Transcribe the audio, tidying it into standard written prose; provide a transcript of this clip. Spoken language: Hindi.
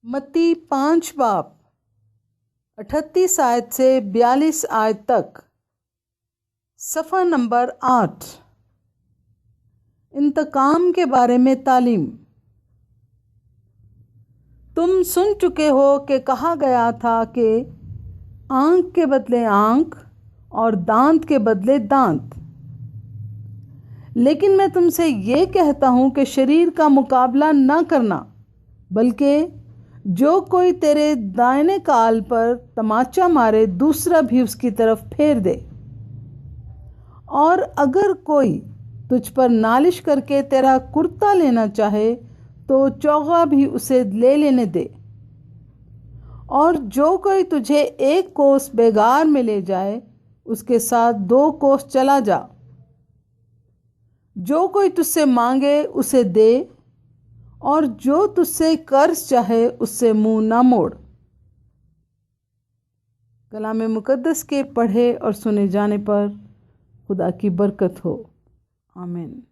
मत्ती 5 बाब 38 आयत से 42 आयत तक। सफ़ा नंबर 8। इंतकाम के बारे में तालीम। तुम सुन चुके हो कि कहा गया था कि आँख के बदले आँख और दांत के बदले दांत। लेकिन मैं तुमसे ये कहता हूँ कि शरीर का मुकाबला न करना, बल्कि जो कोई तेरे दाहिने गाल पर तमाचा मारे दूसरा भी उसकी तरफ फेर दे। और अगर कोई तुझ पर नालिश करके तेरा कुर्ता लेना चाहे तो चौगा भी उसे ले लेने दे। और जो कोई तुझे 1 कोस बेगार में ले जाए उसके साथ 2 कोस चला जा। जो कोई तुझसे मांगे उसे दे, और जो तुझसे कर्ज चाहे उससे मुंह ना मोड़। कलाम मुकद्दस के पढ़े और सुने जाने पर खुदा की बरकत हो। आमीन।